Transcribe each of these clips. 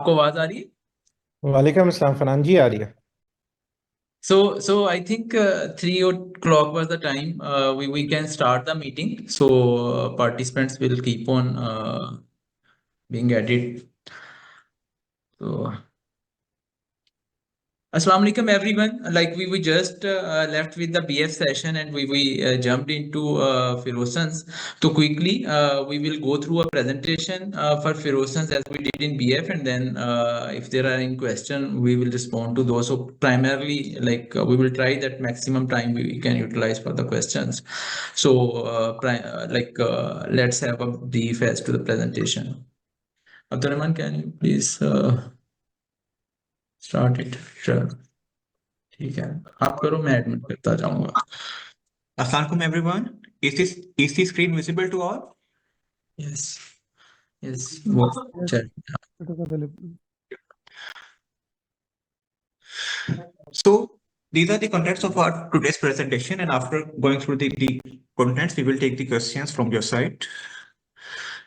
आपको आवाज आ रही है? वालेकुम अस्सलाम फरहान जी, आ रही है। So I think 3 o'clock was the time. We can start the meeting. So participants will keep on being added. So Assalamu alaikum everyone. Like we just left with the BF session and we jumped into Ferosans. So quickly we will go through a presentation for Ferosans as we did in BF, and then if there are any question we will respond to those. So primarily we will try that maximum time we can utilize for the questions. So let's have a brief as to the presentation. Abdurrahman, can you please start it? Sure. ठीक है, आप करो, मैं admit करता जाऊंगा। Assalamualaikum everyone. Is the screen visible to all? Yes, yes, वो Yes, चल। it is available. So these are the contents of our today's presentation, and after going through the contents, we will take the questions from your side.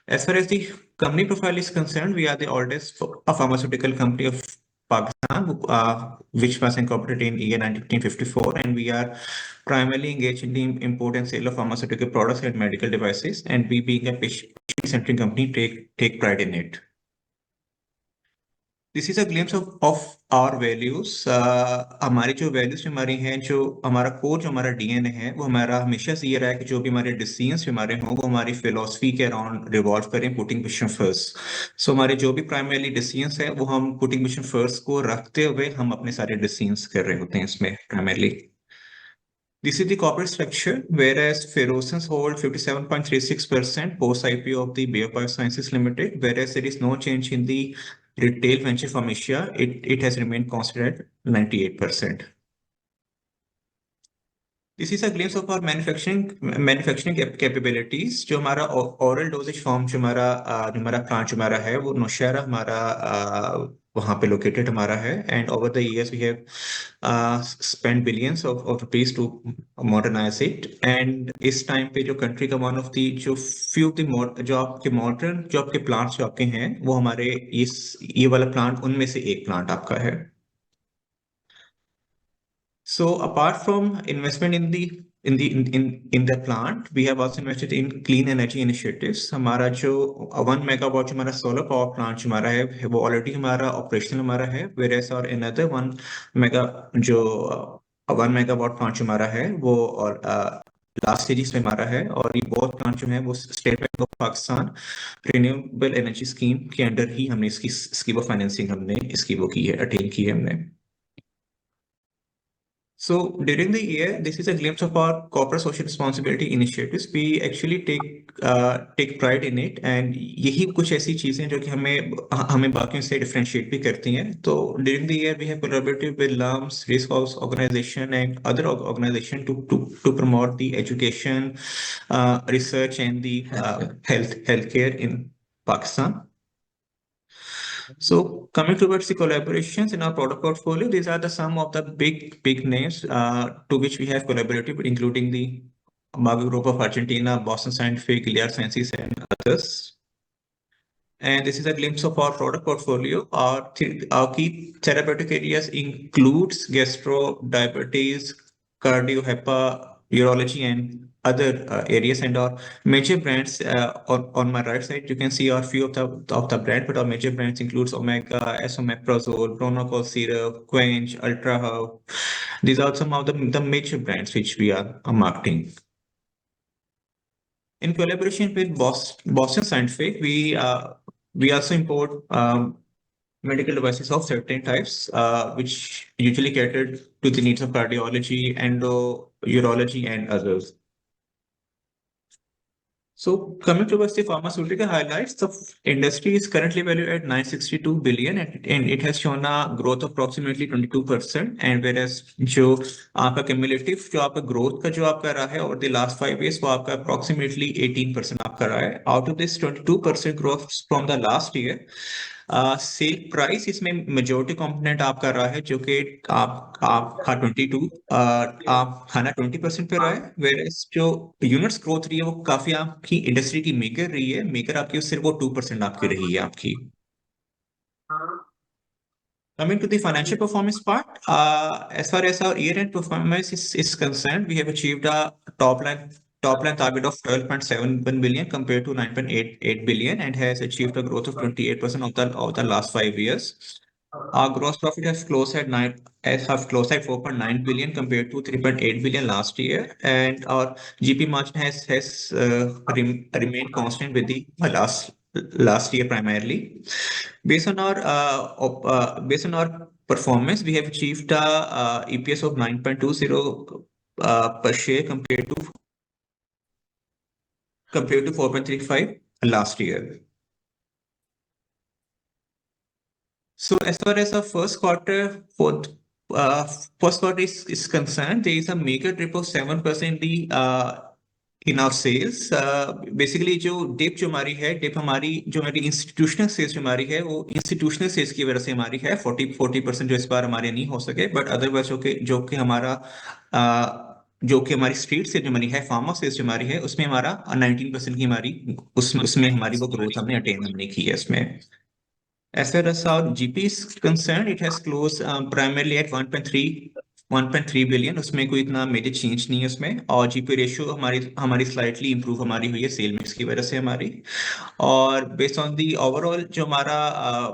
As far as the company profile is concerned, we are the oldest a pharmaceutical company of Pakistan, which was incorporated in year 1954, and we are primarily engaged in the import and sale of pharmaceutical products and medical devices. And we, being a patient-centric company, take pride in it. This is a glimpse of our values. हमारी जो values हमारी हैं, जो हमारा core, जो हमारा DNA है, वो हमारा हमेशा से ये रहा है कि जो भी हमारे डिसीजंस हमारे हों वो हमारी फिलोसफी के अराउंड रिवॉल्व करें, पुटिंग मिशन फर्स्ट। सो हमारे जो भी प्राइमरली डिसीजंस है वो हम पुटिंग मिशन फर्स्ट को रखते हुए हम अपने सारे डिसीजंस कर रहे होते हैं इसमें primarily. This is the corporate structure, whereas Ferosans hold 57.36% post IPO of the Bayer Biosciences Limited, whereas there is no change in the retail venture from Asia. It has remained constant at 98%. This is a glimpse of our manufacturing capabilities. जो हमारा oral dosage form, जो हमारा plant जो हमारा है, वो नौशहरा हमारा वहाँ पे located हमारा है, and over the years we have spent billions of rupees to modernize it. And इस time पे जो country का one of the जो few of the जो आपके modern जो आपके plants जो आपके हैं, वो हमारे ये वाला plant उनमें से एक plant आपका है। So apart from investment in the plant, we have also invested in clean energy initiatives. हमारा जो 1 megawatt जो हमारा solar power plant जो हमारा है वो already हमारा operational हमारा है, whereas और another 1 megawatt plant जो हमारा है वो और लास्ट स्टेजेस में हमारा है, और ये बहुत प्लांट जो है वो state bank of Pakistan renewable energy scheme के अंडर ही हमने इसकी स्कीम ऑफ फाइनेंसिंग हमने इसकी वो की है, अटेन की है हमने। So during the year, this is a glimpse of our corporate social responsibility initiatives. We actually take pride in it, and यही कुछ ऐसी चीजें जो कि हमें बाकियों से differentiate भी करती हैं। तो during the year, we have collaborated with LAMS, Risk House Organization, and other organization to promote the education, research, and the healthcare in Pakistan. So coming towards the collaborations in our product portfolio, these are the some of the big names to which we have collaborated, including the Mago Group of Argentina, Boston Scientific, Gilead Sciences, and others. And this is a glimpse of our product portfolio. Our key therapeutic areas includes gastro, diabetes, cardio, HEPA, urology, and other areas. And our major brands on my right side, you can see a few of the brand, but our major brands includes Omega, Esomeprazole, Bronocol Syrup, Quench, Ultra Hub. These are some of the major brands which we are marketing. In collaboration with Boston Scientific, we also import medical devices of certain types, which usually cater to the needs of cardiology, endo, urology, and others. So coming towards the pharmaceutical highlights, the industry is currently valued at 962 billion, and it has shown a growth of approximately 22%. And whereas जो आपका cumulative जो आपका growth का जो आपका रहा है over the last 5 years, वो आपका approximately 18% आपका रहा है. Out of this 22% growth from the last year, sale price इसमें मेजोरिटी कंपोनेंट आपका रहा है, जो कि आपका 22 आप खाना 20% पे रहा है, वेयरएज जो यूनिट्स ग्रोथ रही है वो काफी आपकी इंडस्ट्री की मेकर रही है, मेकर आपकी सिर्फ वो 2% आपकी रही है आपकी। Coming to the financial performance part, as far as our year-end performance is concerned, we have achieved a top line target of 12.71 billion compared to 9.88 billion, and has achieved a growth of 28% of the last 5 years. Our gross profit has closed at 4.9 billion compared to 3.8 billion last year, and our GP margin has remained constant with the last year primarily. Based on our performance, we have achieved a EPS of 9.20 per share compared to 4.35 last year. So as far as our first quarter is concerned, there is a major dip of 7% in our sales. Basically dip हमारी जो हमारी institutional sales जो हमारी है वो institutional sales की वजह से हमारी है 40% जो इस बार हमारे नहीं हो सके, but otherwise जो कि हमारी स्ट्रीट से जो हमारी है फार्मा सेल्स जो हमारी है उसमें हमारा 19% की हमारी उसमें हमारी वो ग्रोथ हमने अटेन की है इसमें. As far as our GP is concerned, it has closed primarily at 1.3 billion. उसमें कोई इतना मेजर चेंज नहीं है उसमें, और GP रेशियो हमारी स्लाइटली इंप्रूव हमारी हुई है सेल मिक्स की वजह से हमारी. और बेस्ड ऑन दी ओवरऑल जो हमारा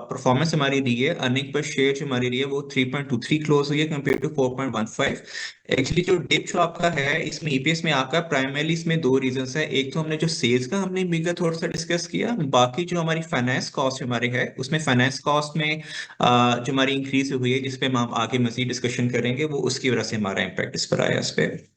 परफॉर्मेंस हमारी रही है, अर्निंग पर शेयर जो हमारी रही है वो 3.23 क्लोज हुई है कंपेयर टू 4.15. एक्चुअली जो डिप जो आपका है इसमें EPS में आपका प्राइमरली इसमें दो रीजंस है. एक तो हमने जो सेल्स का हमने बिगर थोड़ा सा डिस्कस किया, बाकी जो हमारी फाइनेंस कॉस्ट हमारे है उसमें फाइनेंस कॉस्ट में जो हमारी इंक्रीज हुई है जिसपे हम आगे मजीद डिस्कशन करेंगे, वो उसकी वजह से हमारा इम्पैक्ट इस पर आया इस पे.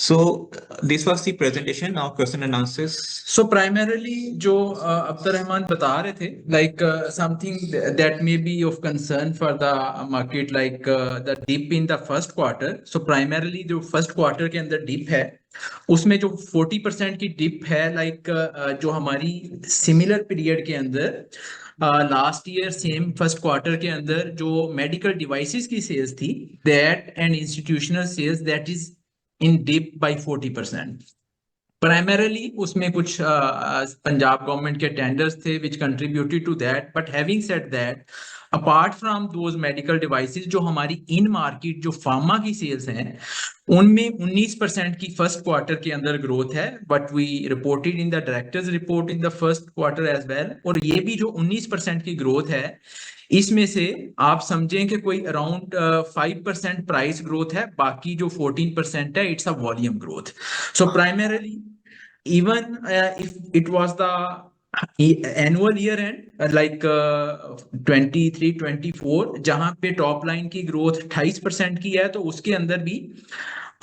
So this was the presentation. Now question and answers. So primarily जो अब्दुल रहमान बता रहे थे, like something that may be of concern for the market, like the dip in the first quarter. So primarily जो first quarter के अंदर dip है उसमें जो 40% की dip है, like जो हमारी similar period के अंदर last year same first quarter के अंदर जो मेडिकल डिवाइसेस की सेल्स थी, that and institutional sales that is in dip by 40%. Primarily उसमें कुछ पंजाब गवर्नमेंट के टेंडर्स थे which contributed to that. But having said that, apart from those medical devices, जो हमारी इन मार्केट जो फार्मा की सेल्स हैं उनमें 19% की फर्स्ट क्वार्टर के अंदर ग्रोथ है. But we reported in the directors report in the first quarter as well. और ये भी जो 19% की ग्रोथ है इसमें से आप समझें कि कोई अराउंड 5% प्राइस ग्रोथ है, बाकी जो 14% है it's a volume growth. So primarily even if it was the annual year end like 23-24 जहां पे टॉप लाइन की ग्रोथ 28% की है, तो उसके अंदर भी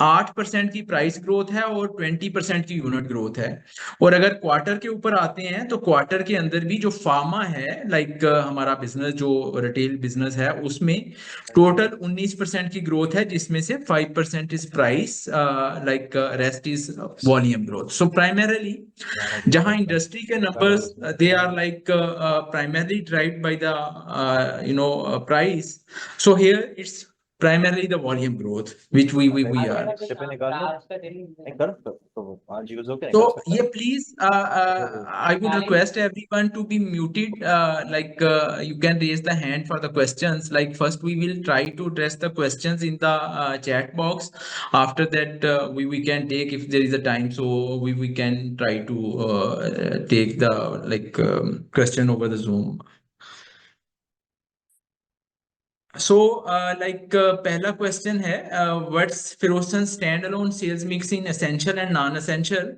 8% की प्राइस ग्रोथ है और 20% की यूनिट ग्रोथ है. और अगर क्वार्टर के ऊपर आते हैं तो क्वार्टर के अंदर भी जो फार्मा है, लाइक हमारा बिजनेस जो रिटेल बिजनेस है उसमें टोटल 19% की ग्रोथ है, जिसमें से 5% is price, like rest is volume growth. So primarily जहां इंडस्ट्री के numbers they are like primarily driven by the price, so here it's primarily the volume growth which we are. So yeah, please I would request everyone to be muted, like you can raise the hand for the questions. Like first we will try to address the questions in the chat box. After that we can take, if there is a time, so we can try to take the question over the Zoom. So पहला question है, what's Ferozsons standalone sales mix in essential and non essential.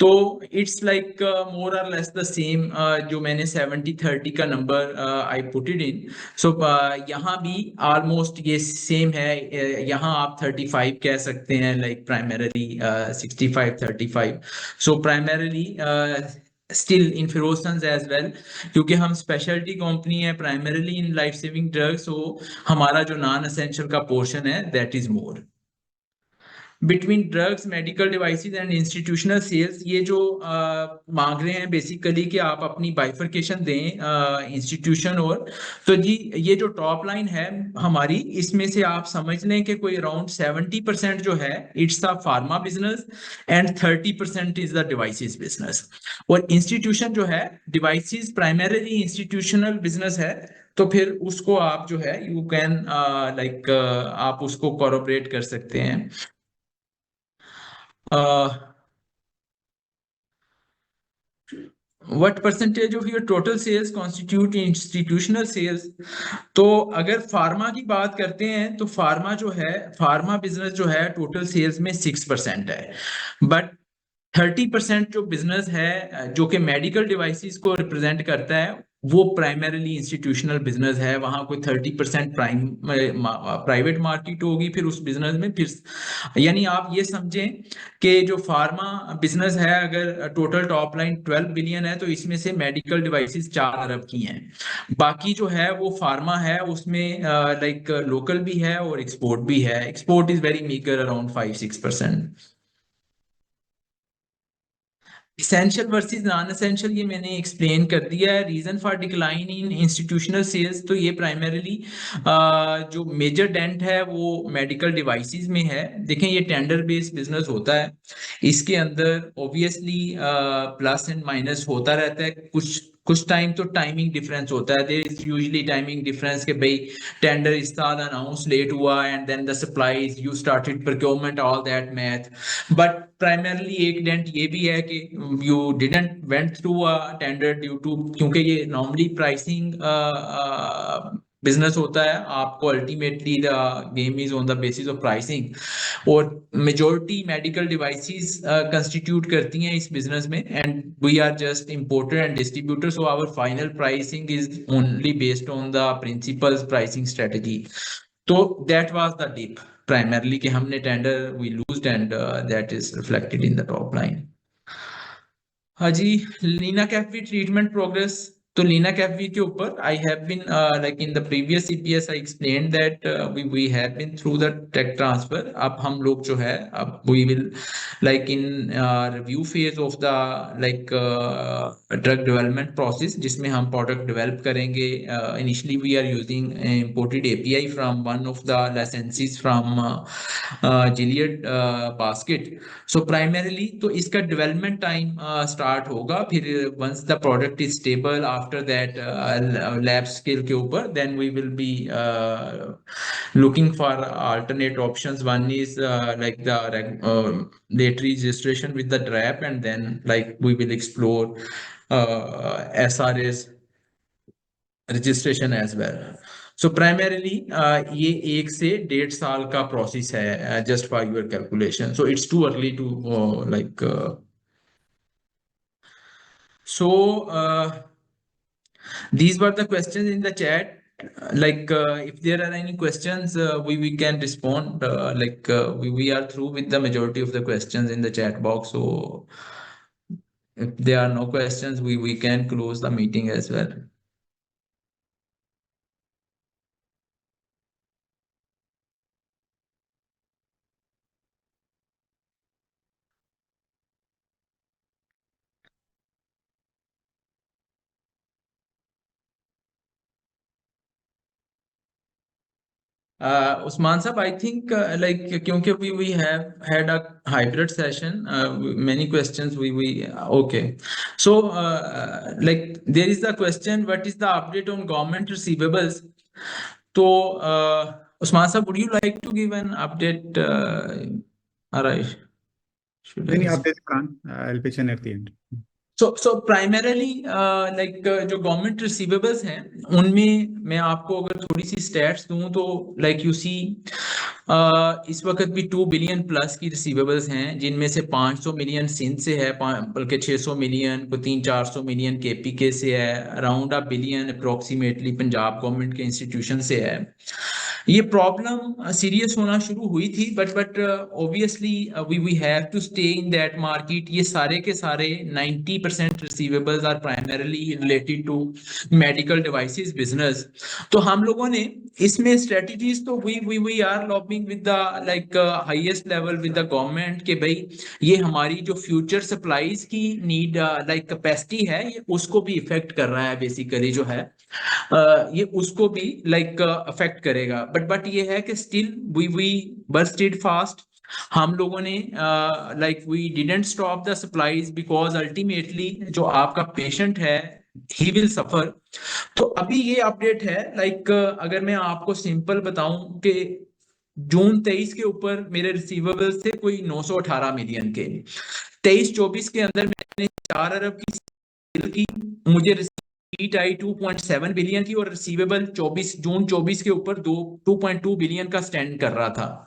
तो it's like more or less the same जो मैंने 70-30 का नंबर I put it in. So यहाँ भी almost ये सेम है. यहाँ आप 35 कह सकते हैं, like primarily 65-35. So primarily still in Ferosans as well, क्योंकि हम स्पेशलिटी कंपनी है primarily in life saving drugs, so हमारा जो नॉन एसेंशियल का पोर्शन है that is more. Between drugs, medical devices and institutional sales, ये जो मांग रहे हैं बेसिकली कि आप अपनी बाइफरकेशन दें इंस्टीट्यूशन और, तो जी ये जो टॉप लाइन है हमारी, इसमें से आप समझ लें कि कोई अराउंड 70% जो है it's a pharma business and 30% is the devices business. और इंस्टीट्यूशन जो है, डिवाइसेस प्राइमरीली इंस्टीट्यूशनल बिजनेस है, तो फिर उसको आप जो है यू कैन लाइक आप उसको कोरबरेट कर सकते हैं। What percentage of your total sales constitute institutional sales? तो अगर फार्मा की बात करते हैं तो फार्मा जो है, फार्मा बिजनेस जो है टोटल सेल्स में 6% है, बट 30% जो बिजनेस है जो कि मेडिकल डिवाइसेस को रिप्रेजेंट करता है, वो प्राइमरीली इंस्टीट्यूशनल बिजनेस है। वहां कोई 30% प्राइवेट मार्केट होगी फिर उस बिजनेस में, फिर यानी आप ये समझें कि जो फार्मा बिजनेस है, अगर टोटल टॉप लाइन 12 बिलियन है तो इसमें से मेडिकल डिवाइसेस 4 अरब की हैं। बाकी जो है वो फार्मा है, उसमें लाइक लोकल भी है और एक्सपोर्ट भी है। Export is very meagre, around 5-6%। Essential versus non essential ये मैंने एक्सप्लेन कर दिया है। Reason for decline in institutional sales, तो ये प्राइमरीली जो मेजर डेंट है वो मेडिकल डिवाइसेस में है। देखें ये टेंडर बेस्ड बिजनेस होता है, इसके अंदर ऑब्वियसली प्लस एंड माइनस होता रहता है। कुछ टाइम तो टाइमिंग डिफरेंस होता है, there is usually timing difference, के भाई टेंडर इस साल अनाउंस लेट हुआ and then the supplies you started procurement, all that math. But primarily एक डेंट ये भी है कि you didn't went through a tender due to, क्योंकि ये नॉर्मली प्राइसिंग बिजनेस होता है, आपको ultimately the game is on the basis of pricing, और मेजॉरिटी मेडिकल डिवाइसेस कंस्टिट्यूट करती हैं इस बिजनेस में, and we are just importer and distributor, so our final pricing is only based on the principal's pricing strategy. तो that was the dip primarily कि हमने tender we loosed and that is reflected in the top line. हाँ जी, lenacapavir treatment progress. तो lenacapavir के ऊपर I have been like in the previous CPS I explain that we have been through the tech transfer. अब हम लोग जो है, अब we will like in review phase of the like drug development process, जिसमें हम प्रोडक्ट डेवलप करेंगे। Initially we are using imported API from one of the licenses from Gilead basket. So primarily तो इसका डेवलपमेंट टाइम स्टार्ट होगा, फिर once the product is stable, after that lab scale के ऊपर, then we will be looking for alternate options. One is like the date registration with the DRAP, and then like we will explore SRS registration as well. So primarily ये 1 से 1.5 साल का process है, just for your calculation. So it's too early to like so these were the questions in the chat. Like if there are any questions, we can respond. Like we are through with the majority of the questions in the chat box. So if there are no questions, we can close the meeting as well. Usman sir, I think like क्योंकि we have had a hybrid session, many questions we okay. So like there is the question, what is the update on government receivables? So Usman sir, would you like to give an update? Or should I? Any updates, Khan? I'll pitch in at the end. So primarily like जो government receivables हैं उनमें मैं आपको अगर थोड़ी सी stats दूं तो like you see इस वक्त भी 2 बिलियन प्लस की रिसीवेबल्स हैं, जिनमें से 500 मिलियन सिंध से है, बल्कि 600 मिलियन को 300-400 मिलियन केपीके से है, around 1 billion approximately Punjab government के इंस्टीट्यूशन से है। ये प्रॉब्लम सीरियस होना शुरू हुई थी, but obviously we have to stay in that market. ये सारे के सारे 90% receivables are primarily related to medical devices business. तो हम लोगों ने इसमें स्ट्रेटजीज तो we are lobbying with the like highest level with the government के भाई ये हमारी जो फ्यूचर सप्लाईज की नीड लाइक कैपेसिटी है ये उसको भी इफेक्ट कर रहा है बेसिकली जो है ये उसको भी लाइक अफेक्ट करेगा। बट ये है कि still we were stayed fast. हम लोगों ने like we didn't stop the supplies because ultimately जो आपका पेशेंट है ही विल सफर। तो अभी ये अपडेट है लाइक अगर मैं आपको सिंपल बताऊं कि जून 23 के ऊपर मेरे रिसीवेबल्स थे कोई 918 मिलियन के। 23-24 के अंदर मैंने 4 अरब की सेल की, मुझे रिसीट आई 2.7 बिलियन की और रिसीवेबल जून 24 के ऊपर 2.2 बिलियन का स्टैंड कर रहा था।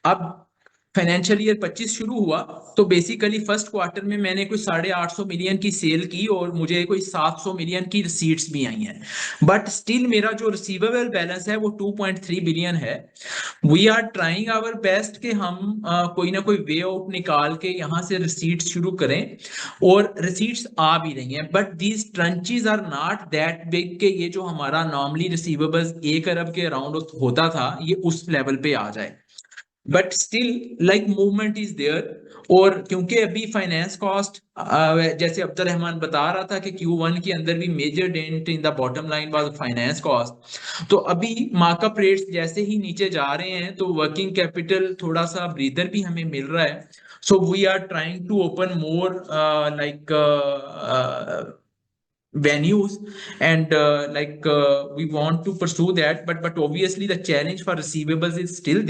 अब फाइनेंशियल ईयर 25 शुरू हुआ तो बेसिकली फर्स्ट क्वार्टर में मैंने कोई 850 मिलियन की सेल की और मुझे कोई 700 मिलियन की रिसीट्स भी आई हैं। बट स्टिल मेरा जो रिसीवेबल बैलेंस है वो 2.3 बिलियन है। We are trying our best कि हम कोई ना कोई वे आउट निकाल के यहाँ से रिसीट्स शुरू करें और रिसीट्स आ भी रही हैं। But these tranches are not that big के ये जो हमारा नॉर्मली रिसीवेबल्स 1 अरब के अराउंड होता था ये उस लेवल पे आ जाए। But still like movement is there. और क्योंकि अभी फाइनेंस कॉस्ट जैसे अब्दुल रहमान बता रहा था कि Q1 के अंदर भी major dent in the bottom line was finance cost. तो अभी मार्कअप रेट्स जैसे ही नीचे जा रहे हैं तो वर्किंग कैपिटल थोड़ा सा ब्रीदर भी हमें मिल रहा है। So we are trying to open more like venues and we want to pursue that, but obviously the challenge for receivables is still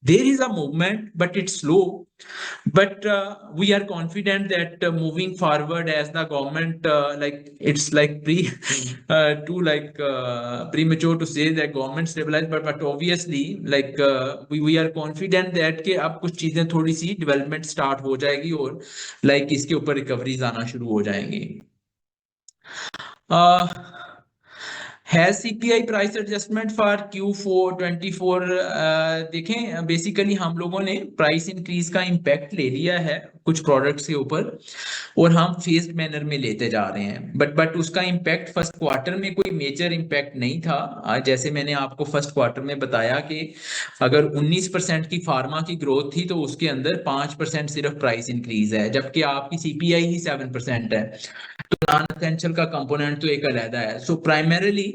there is a movement but it's slow. But we are confident that moving forward as the government like it's like premature to say that government stabilize, but obviously like we are confident that कि अब कुछ चीजें थोड़ी सी development start हो जाएगी और like इसके ऊपर रिकवरीज आना शुरू हो जाएंगी। Has CPI price adjustment for Q4 24 देखें बेसिकली हम लोगों ने प्राइस इंक्रीज का इम्पैक्ट ले लिया है कुछ प्रोडक्ट्स के ऊपर और हम फेज्ड मैनर में लेते जा रहे हैं। बट उसका इम्पैक्ट फर्स्ट क्वार्टर में कोई मेजर इम्पैक्ट नहीं था। जैसे मैंने आपको फर्स्ट क्वार्टर में बताया कि अगर 19% की फार्मा की ग्रोथ थी तो उसके अंदर 5% सिर्फ प्राइस इंक्रीज है, जबकि आपकी CPI ही 7% है। तो नॉन एसेंशियल का कंपोनेंट तो एक अलग है। सो प्राइमरीली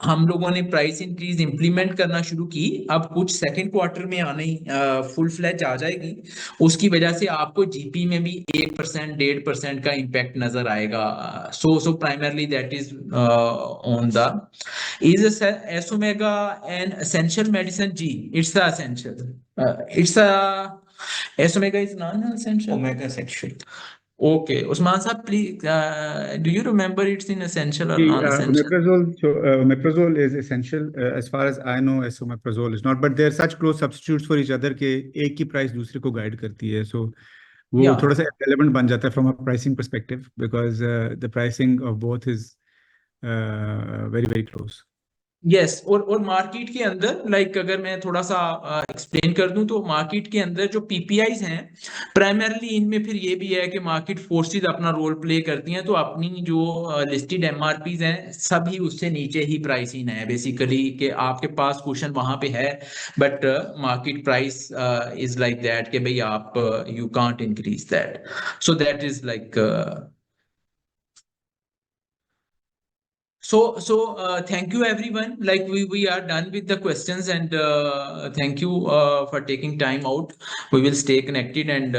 हम लोगों ने प्राइस इंक्रीज इंप्लीमेंट करना शुरू की। अब कुछ सेकंड क्वार्टर में आने फुल फ्लैज आ जाएगी, उसकी वजह से आपको जीपी में भी 1% 1.5% का इम्पैक्ट नजर आएगा। So primarily that is on the is esomega an essential medicine. जी it's a essential it's a esomega is non essential Omega essential. Okay, Usman Sahab, please, do you remember it's in essential or The non-essential? omeprazole is essential as far as I know. Esomeprazole is not, but they are such close substitutes for each other कि एक की price दूसरे को guide करती है, so वो Yeah. थोड़ा सा relevant बन जाता है from a pricing perspective because the pricing of both is very very close. Yes, और मार्केट के अंदर लाइक अगर मैं थोड़ा सा एक्सप्लेन कर दूं तो मार्केट के अंदर जो PPIs हैं प्राइमरली इनमें फिर ये भी है कि मार्केट फोर्सेस अपना रोल प्ले करती हैं। तो अपनी जो लिस्टेड MRPs हैं सभी उससे नीचे ही प्राइसिंग है बेसिकली कि आपके पास क्वेश्चन वहां पे है but market price is like that कि भाई आप you can't increase that. So that is like So thank you everyone. Like we are done with the questions and thank you for taking time out. We will stay connected and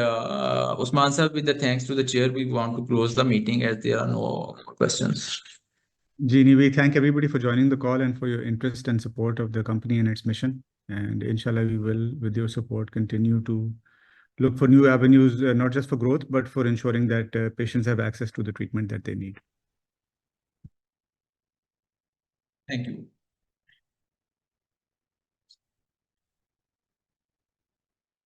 Usman sir, with the thanks to the chair, we want to close the meeting as there are no questions. Jeannie, we thank everybody for joining the call and for your interest and support of the company and its mission. And inshallah, we will, with your support, continue to look for new avenues, not just for growth, but for ensuring that patients have access to the treatment that they need. Thank you.